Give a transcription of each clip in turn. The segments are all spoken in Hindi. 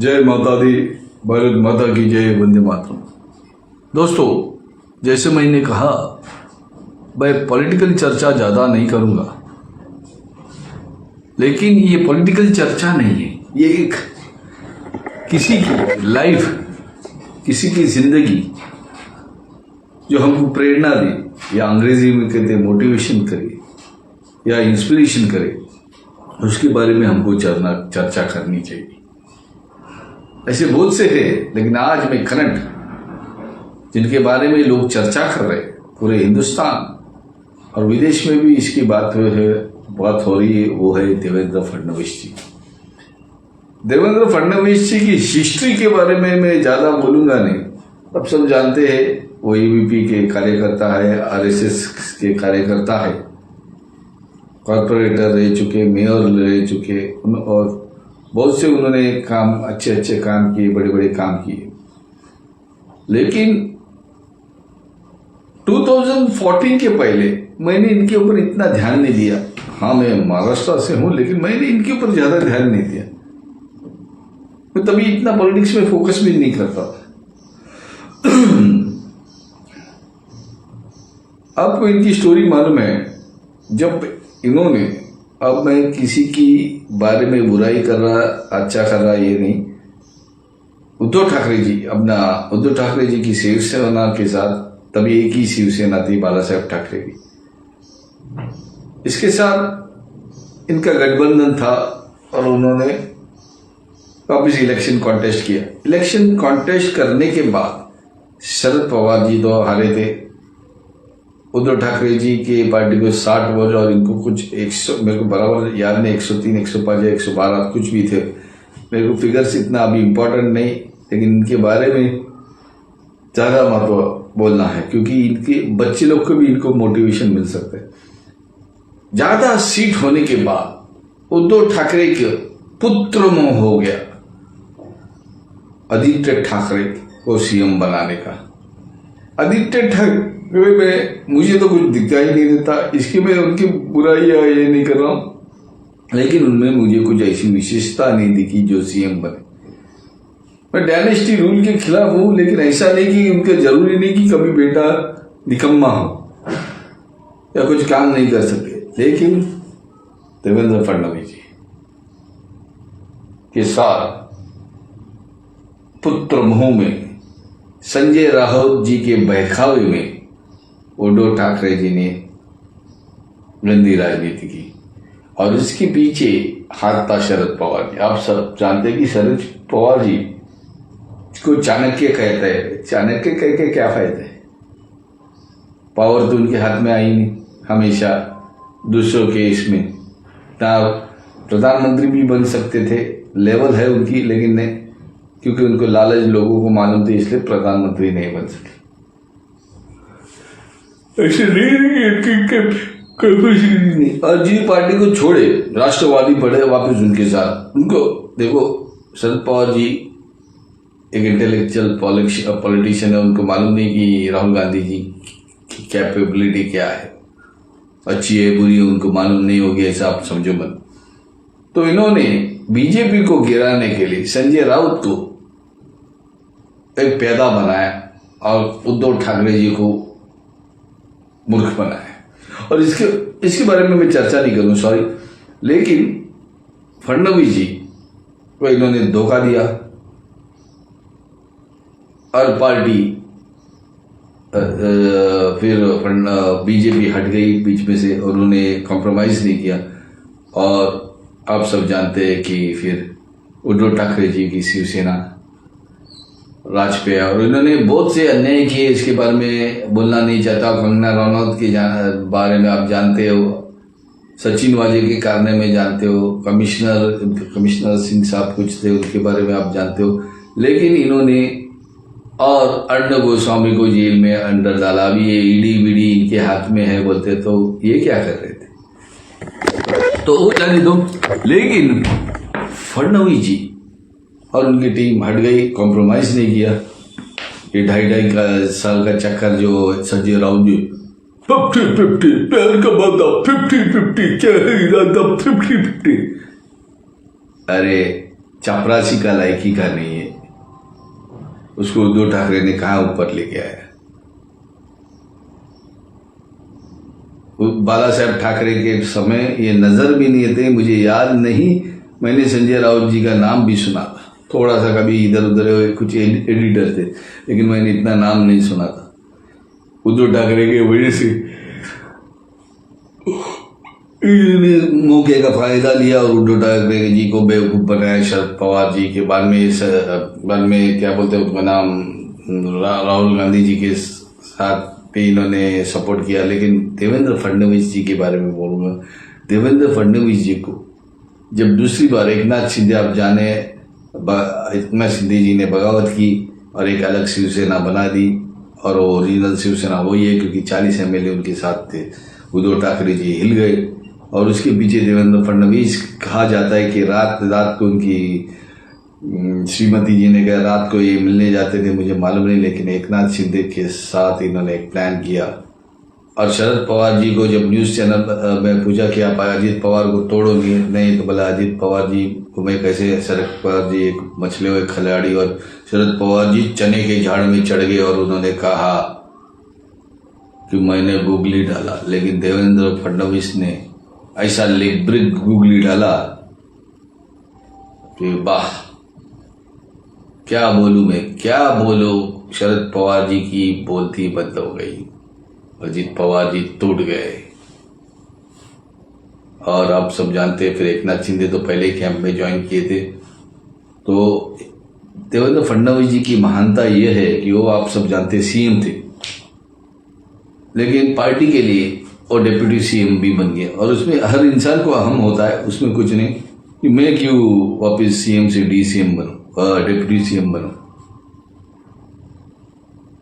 जय माता दी, भारत माता की जय, वंदे मातरम। दोस्तों, जैसे मैंने कहा, मैं पॉलिटिकल चर्चा ज़्यादा नहीं करूँगा, लेकिन ये पॉलिटिकल चर्चा नहीं है, ये एक किसी की लाइफ, किसी की जिंदगी जो हमको प्रेरणा दे, या अंग्रेजी में कहते हैं मोटिवेशन करे या इंस्पिरेशन करे, उसके बारे में हमको चर्चा करनी चाहिए। ऐसे बहुत से हैं, लेकिन आज मैं करंट जिनके बारे में लोग चर्चा कर रहे हैं पूरे हिंदुस्तान और विदेश में भी इसकी बात हो रही है, वो है देवेंद्र फडणवीस जी। देवेंद्र फडणवीस जी की हिस्ट्री के बारे में मैं ज्यादा बोलूंगा नहीं। अब सब जानते हैं वो यूपी के कार्यकर्ता है, आरएसएस के कार्यकर्ता है, कॉर्पोरेटर रह चुके, मेयर रह चुके, और बहुत से उन्होंने काम अच्छे काम किए, बड़े बड़े काम किए। लेकिन 2014 के पहले मैंने इनके ऊपर इतना ध्यान नहीं दिया। हाँ, मैं महाराष्ट्र से हूं, लेकिन मैंने इनके ऊपर ज्यादा ध्यान नहीं दिया। मैं तभी इतना पॉलिटिक्स में फोकस भी नहीं करता। आपको इनकी स्टोरी मालूम है। जब इन्होंने, अब मैं किसी की बारे में बुराई कर रहा, अच्छा कर रहा ये नहीं, उद्धव ठाकरे जी, अपना उद्धव ठाकरे जी की शिवसेना के साथ, तभी एक ही शिवसेना थी बाला साहेब ठाकरे की, इसके साथ इनका गठबंधन था और उन्होंने वापिस इलेक्शन कॉन्टेस्ट किया। इलेक्शन कॉन्टेस्ट करने के बाद शरद पवार जी तो हारे थे, उद्धव ठाकरे जी की पार्टी को 60 वोट और इनको कुछ 100, मेरे को बराबर याद नहीं, 103, 105 या 112 कुछ भी थे। मेरे को फिगर्स इतना अभी इम्पोर्टेंट नहीं, लेकिन इनके बारे में ज्यादा महत्व बोलना है, क्योंकि इनके बच्चे लोग को भी इनको मोटिवेशन मिल सकता है। ज्यादा सीट होने के बाद उद्धव ठाकरे के पुत्र मोह हो गया आदित्य ठाकरे को सीएम बनाने का। आदित्य ठाकरे में मुझे तो कुछ दिखाई नहीं देता, इसकी मैं उनकी बुराई या ये नहीं कर रहा हूं, लेकिन उनमें मुझे कुछ ऐसी विशेषता नहीं दिखी जो सीएम बने। मैं डायनेस्टी रूल के खिलाफ हूं, लेकिन ऐसा नहीं कि उनका जरूरी नहीं कि कभी बेटा निकम्मा हो या कुछ काम नहीं कर सके। लेकिन देवेंद्र फडणवीस जी के साथ पुत्र मोह में, संजय राउत जी के बहकावे में उद्धव ठाकरे जी ने गंदी राजनीति की, और इसके पीछे हाथ था शरद पवार जी। आप सब जानते हैं कि शरद पवार जी को चाणक्य कहते हैं। चाणक्य कह के क्या फायदा है? पावर तो उनके हाथ में आई नहीं, हमेशा दूसरों के इसमें ना प्रधानमंत्री भी बन सकते थे, लेवल है उनकी, लेकिन नहीं, क्योंकि उनको लालच लोगों को मालूम थी, इसलिए प्रधानमंत्री नहीं बन सके। ऐसे नहीं, और जी पार्टी को छोड़े, राष्ट्रवादी पढ़े वापस उनके साथ। उनको देखो, शरद पवार जी एक इंटेलेक्चुअल पॉलिटिशियन है, उनको मालूम नहीं कि राहुल गांधी जी की कैपेबिलिटी क्या है, अच्छी है बुरी है, उनको मालूम नहीं होगी, ऐसा आप समझो मत। तो इन्होंने बीजेपी को गिराने के लिए संजय राउत को एक पैदा बनाया और उद्धव ठाकरे जी को मूर्ख बनाया। और इसके बारे में मैं चर्चा नहीं करूं, सॉरी, लेकिन फडणवीस जी को इन्होंने धोखा दिया और पार्टी फिर बीजेपी हट गई बीच में से, और उन्होंने कॉम्प्रोमाइज नहीं किया। और आप सब जानते हैं कि फिर उद्धव ठाकरे जी की शिवसेना राज पे, और इन्होंने बहुत से अन्याय किए। इसके बारे में बोलना नहीं चाहता। कंगना रनौत के बारे में आप जानते हो, सचिन वाजे के कारणे में जानते हो, कमिश्नर सिंह साहब कुछ थे, उनके बारे में आप जानते हो। लेकिन इन्होंने और अर्णब गोस्वामी को जेल में अंदर डाला। अभी ये ईडी वीडी इनके हाथ में है बोलते, तो ये क्या कर रहे थे, तो वो जाने दो। लेकिन फडणवीस जी और उनकी टीम हट गई, कॉम्प्रोमाइज नहीं किया। ये 2.5 साल का चक्कर जो संजय राउत जी 50-50 प्यार का वादा 50-50 क्या है इरादा 50-50। अरे चपरासी का लायकी का नहीं है, उसको उद्धव ठाकरे ने कहाँ ऊपर लेके आया। बाला साहेब ठाकरे के समय ये नजर भी नहीं थे, मुझे याद नहीं, मैंने संजय राउत जी का नाम भी सुना था, थोड़ा सा कभी इधर उधर कुछ एडिटर थे, लेकिन मैंने इतना नाम नहीं सुना था। उद्धव ठाकरे के वजह से मौके का फायदा लिया और उद्धव ठाकरे जी को बेवकूफ बनाया शरद पवार जी के। बाद में क्या बोलते हैं उसका नाम, राहुल गांधी जी के साथ पे इन्होंने सपोर्ट किया। लेकिन देवेंद्र फडणवीस जी के बारे में बोलूंगा, देवेंद्र फडणवीस जी को जब दूसरी बार एकनाथ शिंदे, आप जाने एकनाथ शिंदे जी ने बगावत की और एक अलग शिवसेना बना दी, और वो ओरिजिनल शिवसेना वही है क्योंकि 40 एमएलए उनके साथ थे। उद्धव ठाकरे जी हिल गए और उसके पीछे देवेंद्र फडणवीस, कहा जाता है कि रात को उनकी श्रीमती जी ने कहा रात को ये मिलने जाते थे, मुझे मालूम नहीं, लेकिन एकनाथ शिंदे के साथ इन्होंने एक प्लान किया। और शरद पवार जी को जब न्यूज़ चैनल में पूछा कि आप अजीत पवार को तोड़ोगे, नहीं तो बोला अजीत पवार जी को मैं कैसे, शरद पवार जी एक मछले हुए खिलाड़ी, और शरद पवार जी चने के झाड़ में चढ़ गए और उन्होंने कहा कि मैंने गूगली डाला। लेकिन देवेंद्र फडणवीस ने ऐसा लेब्रिक गूगली डाला कि वाह, क्या बोलूं मैं, क्या बोलूं। शरद पवार जी की बोलती बंद हो गई, अजीत पवार जी टूट गए। और आप सब जानते हैं फिर एकनाथ शिंदे तो पहले कैंप में ज्वाइन किए थे। तो देवेंद्र फडणवीस जी की महानता यह है कि वो आप सब जानते सीएम थे, लेकिन पार्टी के लिए वो डिप्यूटी सीएम भी बन गए। और उसमें हर इंसान को अहम होता है, उसमें कुछ नहीं कि मैं क्यों वापस सीएम से डीसीएम बनूं, डिप्यूटी सीएम बनूं।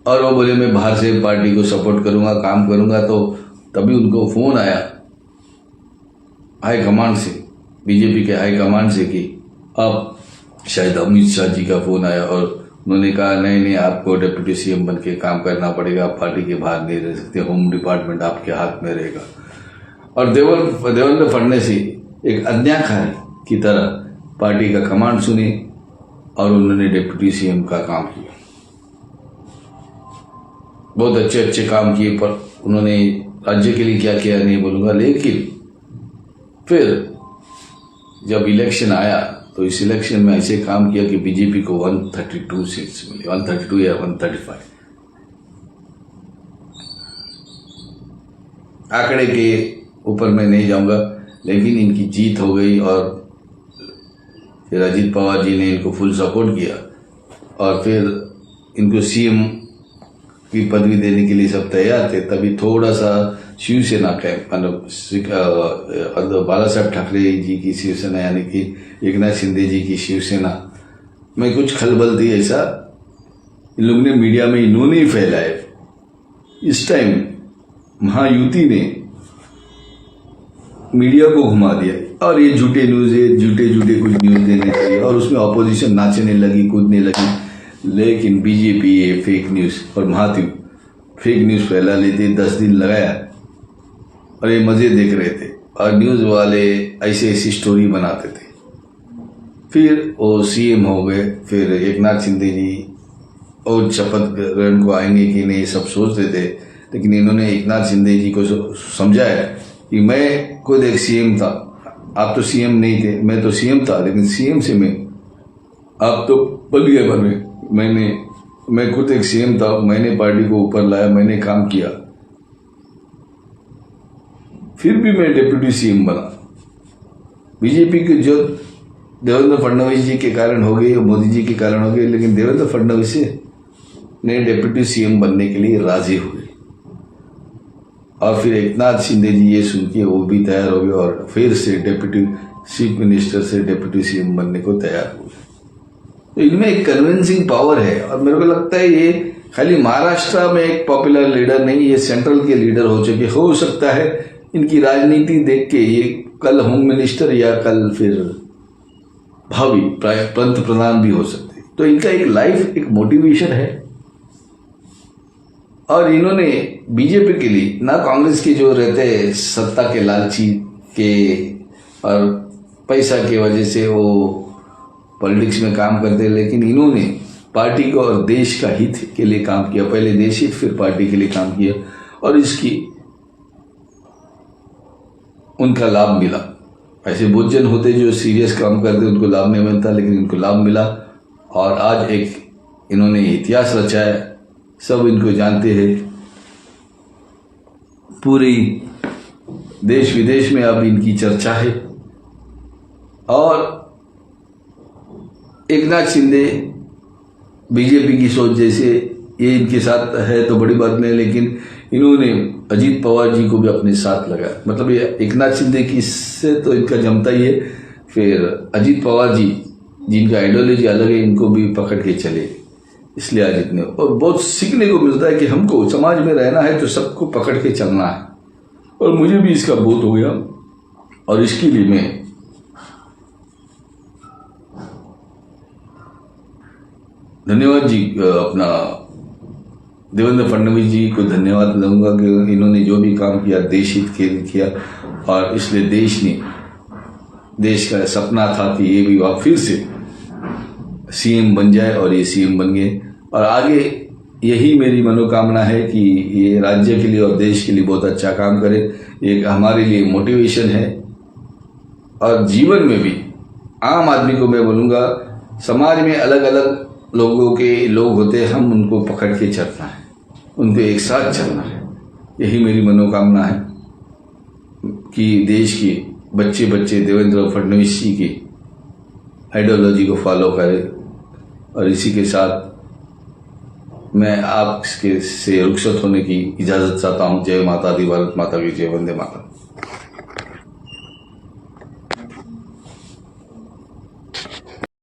और वो बोले मैं बाहर से पार्टी को सपोर्ट करूंगा, काम करूंगा। तो तभी उनको फोन आया हाई कमांड से, बीजेपी के हाई कमांड से, कि अब शायद अमित शाह जी का फोन आया और उन्होंने कहा नहीं, आपको डिप्यूटी सीएम बन के काम करना पड़ेगा, आप पार्टी के बाहर नहीं रह सकते, होम डिपार्टमेंट आपके हाथ में रहेगा। और देवेंद्र फडणवीस एक आज्ञाकारी की तरह पार्टी का कमांड सुनी और उन्होंने डिप्यूटी सीएम का काम किया। बहुत अच्छे अच्छे काम किए, पर उन्होंने राज्य के लिए क्या किया नहीं बोलूंगा। लेकिन फिर जब इलेक्शन आया तो इस इलेक्शन में ऐसे काम किया कि बीजेपी को 132 सीट्स मिली, 132 या 135। आंकड़े के ऊपर मैं नहीं जाऊंगा, लेकिन इनकी जीत हो गई। और फिर अजीत पवार जी ने इनको फुल सपोर्ट किया और फिर इनको सीएम की पदवी देने के लिए सब तैयार थे। तभी थोड़ा सा शिवसेना का मतलब बाला साहेब ठाकरे जी की शिवसेना यानी कि एकनाथ शिंदे जी की शिवसेना में कुछ खलबल थी। ऐसा इन लोगों ने मीडिया में इन्होंने ही फैलाया। इस टाइम महायुति ने मीडिया को घुमा दिया और ये झूठे न्यूज है, झूठे कुछ न्यूज देने चाहिए, और उसमें ऑपोजिशन नाचने लगी, कूदने लगी। लेकिन बीजेपी ये फेक न्यूज और महात्यु फेक न्यूज फैला लेते, 10 दिन लगाया और ये मजे देख रहे थे। और न्यूज वाले ऐसे ऐसी स्टोरी बनाते थे। फिर वो सीएम हो गए। फिर एकनाथ शिंदे जी और शपथ ग्रहण को आएंगे कि नहीं, सब सोचते थे। लेकिन इन्होंने एकनाथ शिंदे जी को समझाया कि मैं खुद एक सीएम था, आप तो सीएम नहीं थे, मैं तो सीएम था, लेकिन सीएम से मैं, आप तो बन गए बने, मैं खुद एक सीएम था, मैंने पार्टी को ऊपर लाया, मैंने काम किया, फिर भी मैं डिप्यूटी सीएम बना। बीजेपी के जो देवेंद्र फडणवीस जी के कारण हो गई, मोदी जी के कारण हो गई, लेकिन देवेंद्र फडणवीस ने डिप्यूटी सीएम बनने के लिए राजी हुए। और फिर एकनाथ शिंदे जी ये सुन के वो भी तैयार हो गए और फिर से डिप्यूटी चीफ मिनिस्टर से डिप्यूटी सीएम बनने को तैयार हुए। तो इनमें एक कन्विंसिंग पावर है। और मेरे को लगता है ये खाली महाराष्ट्र में एक पॉपुलर लीडर नहीं, ये सेंट्रल के लीडर हो चुके। हो सकता है इनकी राजनीति देख के ये कल होम मिनिस्टर या कल फिर भावी पंत प्रधान भी हो सकते। तो इनका एक लाइफ एक मोटिवेशन है। और इन्होंने बीजेपी के लिए ना, कांग्रेस के जो रहते सत्ता के लालची के और पैसा की वजह से वो पॉलिटिक्स में काम करते हैं, लेकिन इन्होंने पार्टी को और देश का हित के लिए काम किया। पहले देश हित फिर पार्टी के लिए काम किया और इसकी उनका लाभ मिला। ऐसे बहुत जन होते जो सीरियस काम करते उनको लाभ नहीं मिलता, लेकिन इनको लाभ मिला और आज एक इन्होंने इतिहास रचा है। सब इनको जानते हैं, पूरी देश विदेश में अब इनकी चर्चा है। और एकनाथ शिंदे बीजेपी की सोच जैसे ये इनके साथ है तो बड़ी बात नहीं, लेकिन इन्होंने अजीत पवार जी को भी अपने साथ लगाया। मतलब ये एकनाथ शिंदे की से तो इनका जमता ही है, फिर अजीत पवार जी जिनका आइडियोलॉजी अलग है इनको भी पकड़ के चले, इसलिए आज इतने। और बहुत सीखने को मिलता है कि हमको समाज में रहना है तो सबको पकड़ के चलना है, और मुझे भी इसका बोध हो गया। और इसके लिए मैं धन्यवाद जी अपना देवेंद्र फडणवीस जी को धन्यवाद दूंगा कि इन्होंने जो भी काम किया देश हित के लिए किया, और इसलिए देश का सपना था कि ये भी फिर से सीएम बन जाए, और ये सीएम बन गए। और आगे यही मेरी मनोकामना है कि ये राज्य के लिए और देश के लिए बहुत अच्छा काम करे। एक हमारे लिए मोटिवेशन है। और जीवन में भी आम आदमी को मैं बोलूँगा, समाज में अलग अलग लोगों के लोग होते हैं, हम उनको पकड़ के चलना है, उनको एक साथ चलना है। यही मेरी मनोकामना है कि देश के बच्चे देवेंद्र फडणवीस जी की आइडियोलॉजी को फॉलो करें। और इसी के साथ मैं आपके से रुखसत होने की इजाज़त चाहता हूँ। जय माता दी, भारत माता की जय, वंदे मातरम।